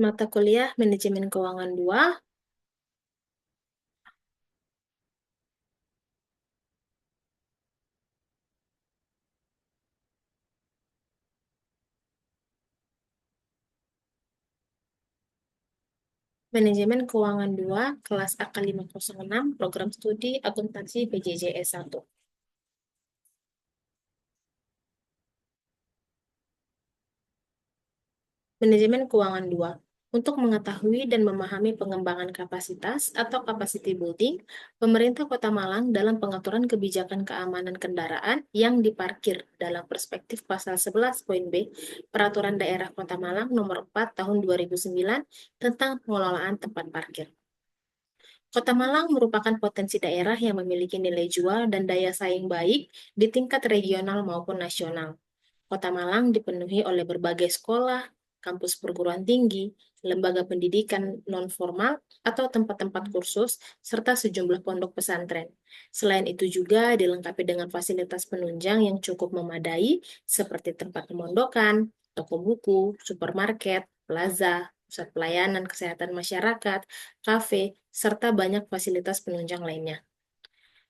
Mata kuliah Manajemen Keuangan 2, Manajemen Keuangan 2, kelas AK 506, Program Studi Akuntansi PJJS 1. Manajemen Keuangan 2. Untuk mengetahui dan memahami pengembangan kapasitas atau capacity building, pemerintah Kota Malang dalam pengaturan kebijakan keamanan kendaraan yang diparkir dalam perspektif pasal 11 poin B Peraturan Daerah Kota Malang Nomor 4 Tahun 2009 tentang pengelolaan tempat parkir. Kota Malang merupakan potensi daerah yang memiliki nilai jual dan daya saing baik di tingkat regional maupun nasional. Kota Malang dipenuhi oleh berbagai sekolah, kampus perguruan tinggi, lembaga pendidikan non-formal, atau tempat-tempat kursus, serta sejumlah pondok pesantren. Selain itu juga dilengkapi dengan fasilitas penunjang yang cukup memadai, seperti tempat pemondokan, toko buku, supermarket, plaza, pusat pelayanan kesehatan masyarakat, kafe, serta banyak fasilitas penunjang lainnya.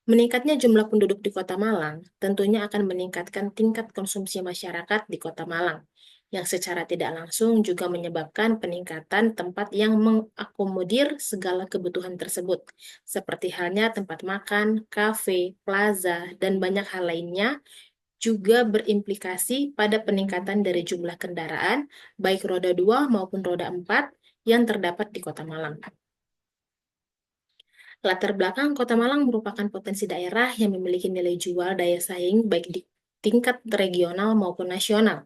Meningkatnya jumlah penduduk di Kota Malang tentunya akan meningkatkan tingkat konsumsi masyarakat di Kota Malang, yang secara tidak langsung juga menyebabkan peningkatan tempat yang mengakomodir segala kebutuhan tersebut, seperti halnya tempat makan, kafe, plaza, dan banyak hal lainnya, juga berimplikasi pada peningkatan dari jumlah kendaraan, baik roda 2 maupun roda 4, yang terdapat di Kota Malang. Latar belakang Kota Malang merupakan potensi daerah yang memiliki nilai jual daya saing baik di tingkat regional maupun nasional.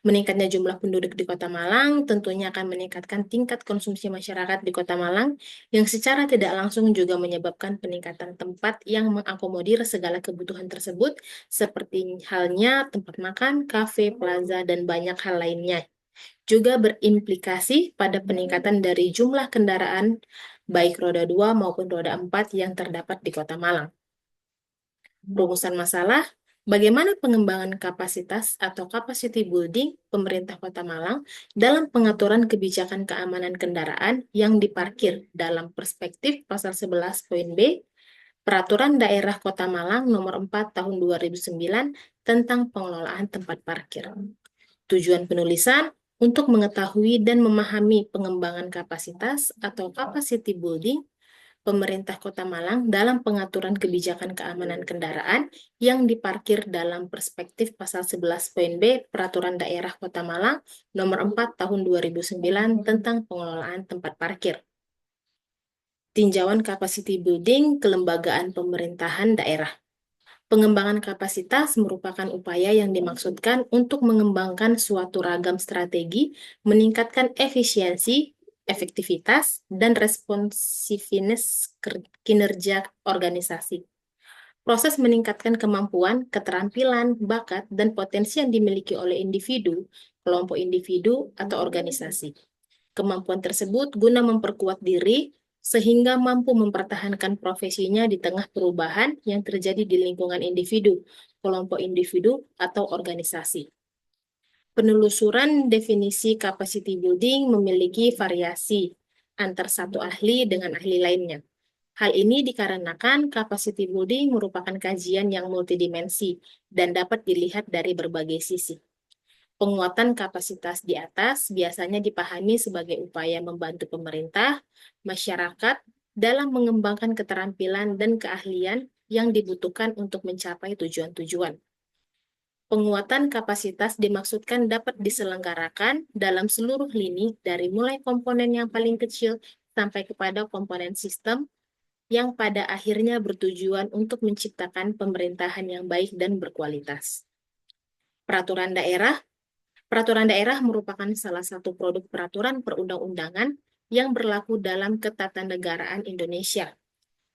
Meningkatnya jumlah penduduk di Kota Malang tentunya akan meningkatkan tingkat konsumsi masyarakat di Kota Malang yang secara tidak langsung juga menyebabkan peningkatan tempat yang mengakomodir segala kebutuhan tersebut seperti halnya tempat makan, kafe, plaza, dan banyak hal lainnya. Juga berimplikasi pada peningkatan dari jumlah kendaraan baik roda 2 maupun roda 4 yang terdapat di Kota Malang. Rumusan masalah, bagaimana pengembangan kapasitas atau capacity building pemerintah Kota Malang dalam pengaturan kebijakan keamanan kendaraan yang diparkir dalam perspektif pasal 11 poin B Peraturan Daerah Kota Malang Nomor 4 Tahun 2009 tentang pengelolaan tempat parkir. Tujuan penulisan untuk mengetahui dan memahami pengembangan kapasitas atau capacity building pemerintah Kota Malang dalam pengaturan kebijakan keamanan kendaraan yang diparkir dalam perspektif pasal 11 poin B Peraturan Daerah Kota Malang Nomor 4 Tahun 2009 tentang pengelolaan tempat parkir. Tinjauan capacity building kelembagaan pemerintahan daerah. Pengembangan kapasitas merupakan upaya yang dimaksudkan untuk mengembangkan suatu ragam strategi, meningkatkan efisiensi, efektivitas, dan responsiveness kinerja organisasi. Proses meningkatkan kemampuan, keterampilan, bakat, dan potensi yang dimiliki oleh individu, kelompok individu, atau organisasi. Kemampuan tersebut guna memperkuat diri sehingga mampu mempertahankan profesinya di tengah perubahan yang terjadi di lingkungan individu, kelompok individu, atau organisasi. Penelusuran definisi capacity building memiliki variasi antar satu ahli dengan ahli lainnya. Hal ini dikarenakan capacity building merupakan kajian yang multidimensi dan dapat dilihat dari berbagai sisi. Penguatan kapasitas di atas biasanya dipahami sebagai upaya membantu pemerintah, masyarakat dalam mengembangkan keterampilan dan keahlian yang dibutuhkan untuk mencapai tujuan-tujuan. Penguatan kapasitas dimaksudkan dapat diselenggarakan dalam seluruh lini dari mulai komponen yang paling kecil sampai kepada komponen sistem yang pada akhirnya bertujuan untuk menciptakan pemerintahan yang baik dan berkualitas. Peraturan daerah Peraturan daerah merupakan salah satu produk peraturan perundang-undangan yang berlaku dalam ketatanegaraan Indonesia.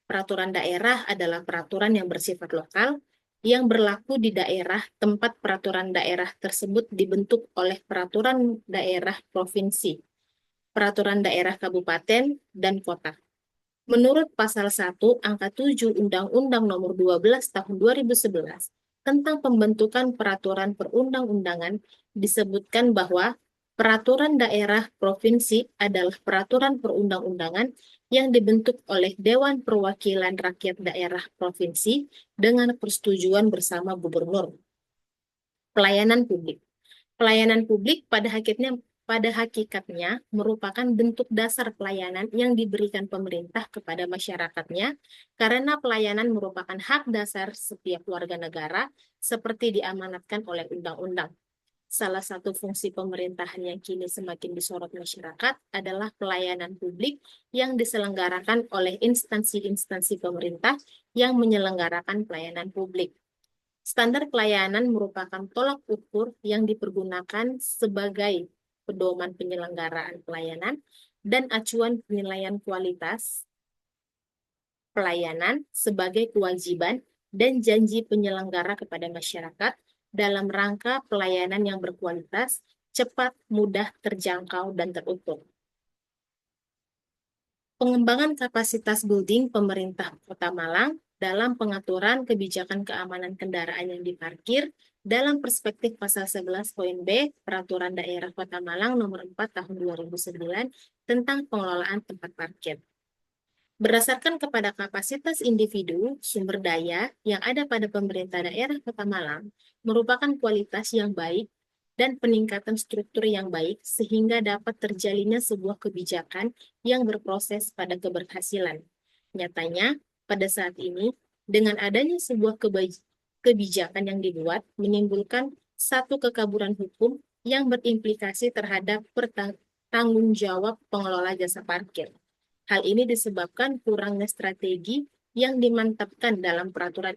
Peraturan daerah adalah peraturan yang bersifat lokal yang berlaku di daerah tempat peraturan daerah tersebut dibentuk oleh peraturan daerah provinsi, peraturan daerah kabupaten, dan kota. Menurut pasal 1 angka 7 Undang-Undang Nomor 12 Tahun 2011 tentang pembentukan peraturan perundang-undangan disebutkan bahwa Peraturan daerah provinsi adalah peraturan perundang-undangan yang dibentuk oleh Dewan Perwakilan Rakyat Daerah Provinsi dengan persetujuan bersama gubernur. Pelayanan publik. Pelayanan publik pada hakikatnya merupakan bentuk dasar pelayanan yang diberikan pemerintah kepada masyarakatnya, karena pelayanan merupakan hak dasar setiap warga negara seperti diamanatkan oleh undang-undang. Salah satu fungsi pemerintahan yang kini semakin disorot masyarakat adalah pelayanan publik yang diselenggarakan oleh instansi-instansi pemerintah yang menyelenggarakan pelayanan publik. Standar pelayanan merupakan tolak ukur yang dipergunakan sebagai pedoman penyelenggaraan pelayanan dan acuan penilaian kualitas pelayanan sebagai kewajiban dan janji penyelenggara kepada masyarakat dalam rangka pelayanan yang berkualitas, cepat, mudah, terjangkau, dan terukur. Pengembangan kapasitas building pemerintah Kota Malang dalam pengaturan kebijakan keamanan kendaraan yang diparkir dalam perspektif pasal 11 poin B Peraturan Daerah Kota Malang nomor 4 tahun 2009 tentang pengelolaan tempat parkir. Berdasarkan kepada kapasitas individu, sumber daya yang ada pada pemerintah daerah Kota Malang merupakan kualitas yang baik dan peningkatan struktur yang baik sehingga dapat terjalinnya sebuah kebijakan yang berproses pada keberhasilan. Nyatanya, pada saat ini, dengan adanya sebuah kebijakan yang dibuat menimbulkan satu kekaburan hukum yang berimplikasi terhadap tanggung jawab pengelola jasa parkir. Hal ini disebabkan kurangnya strategi yang dimantapkan dalam peran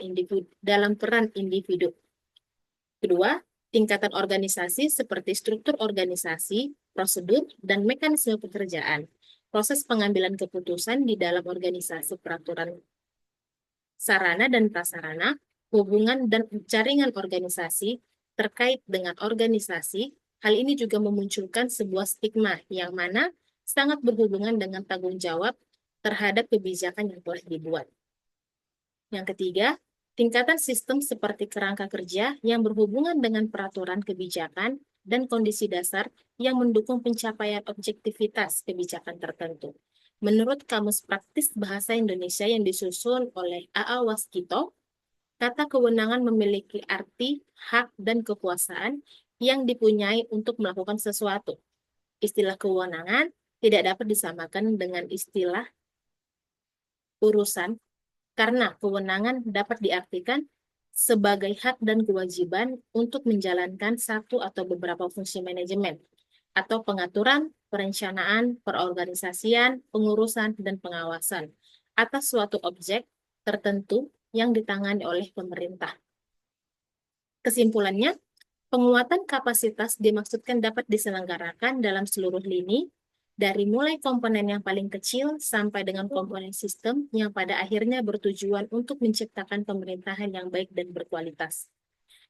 individu. Kedua, tingkatan organisasi seperti struktur organisasi, prosedur, dan mekanisme pekerjaan. Proses pengambilan keputusan di dalam organisasi peraturan sarana dan prasarana, hubungan dan jaringan organisasi terkait dengan organisasi. Hal ini juga memunculkan sebuah stigma yang mana sangat berhubungan dengan tanggung jawab terhadap kebijakan yang telah dibuat. Yang ketiga, tingkatan sistem seperti kerangka kerja yang berhubungan dengan peraturan kebijakan dan kondisi dasar yang mendukung pencapaian objektivitas kebijakan tertentu. Menurut Kamus Praktis Bahasa Indonesia yang disusun oleh A.A. Waskito, kata kewenangan memiliki arti, hak, dan kekuasaan yang dipunyai untuk melakukan sesuatu. Istilah kewenangan tidak dapat disamakan dengan istilah urusan, karena kewenangan dapat diartikan sebagai hak dan kewajiban untuk menjalankan satu atau beberapa fungsi manajemen, atau pengaturan, perencanaan, perorganisasian, pengurusan, dan pengawasan atas suatu objek tertentu yang ditangani oleh pemerintah. Kesimpulannya, penguatan kapasitas dimaksudkan dapat diselenggarakan dalam seluruh lini, dari mulai komponen yang paling kecil sampai dengan komponen sistem yang pada akhirnya bertujuan untuk menciptakan pemerintahan yang baik dan berkualitas.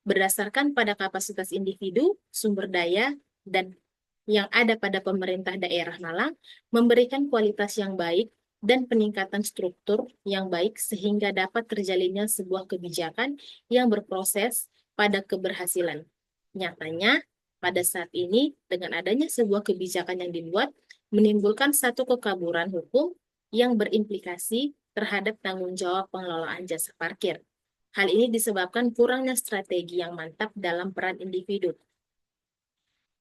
Berdasarkan pada kapasitas individu, sumber daya, dan yang ada pada pemerintah daerah Malang, memberikan kualitas yang baik dan peningkatan struktur yang baik sehingga dapat terjalinnya sebuah kebijakan yang berproses pada keberhasilan. Nyatanya, pada saat ini, dengan adanya sebuah kebijakan yang dibuat, menimbulkan satu kekaburan hukum yang berimplikasi terhadap tanggung jawab pengelolaan jasa parkir. Hal ini disebabkan kurangnya strategi yang mantap dalam peran individu.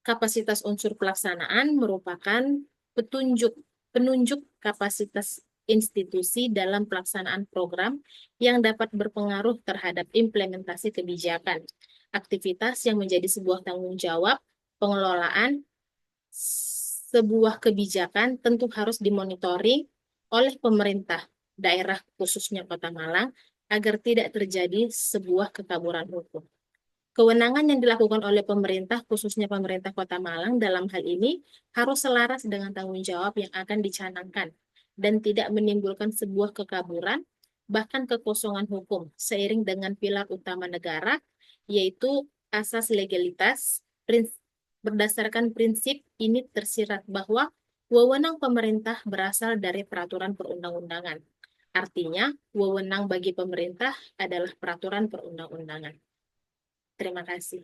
Kapasitas unsur pelaksanaan merupakan penunjuk kapasitas institusi dalam pelaksanaan program yang dapat berpengaruh terhadap implementasi kebijakan. Aktivitas yang menjadi sebuah tanggung jawab pengelolaan sebuah kebijakan tentu harus dimonitoring oleh pemerintah daerah khususnya Kota Malang agar tidak terjadi sebuah kekaburan hukum. Kewenangan yang dilakukan oleh pemerintah, khususnya pemerintah Kota Malang dalam hal ini, harus selaras dengan tanggung jawab yang akan dicanangkan dan tidak menimbulkan sebuah kekaburan, bahkan kekosongan hukum, seiring dengan pilar utama negara, yaitu asas legalitas. Berdasarkan prinsip ini tersirat bahwa wewenang pemerintah berasal dari peraturan perundang-undangan. Artinya, wewenang bagi pemerintah adalah peraturan perundang-undangan. Terima kasih.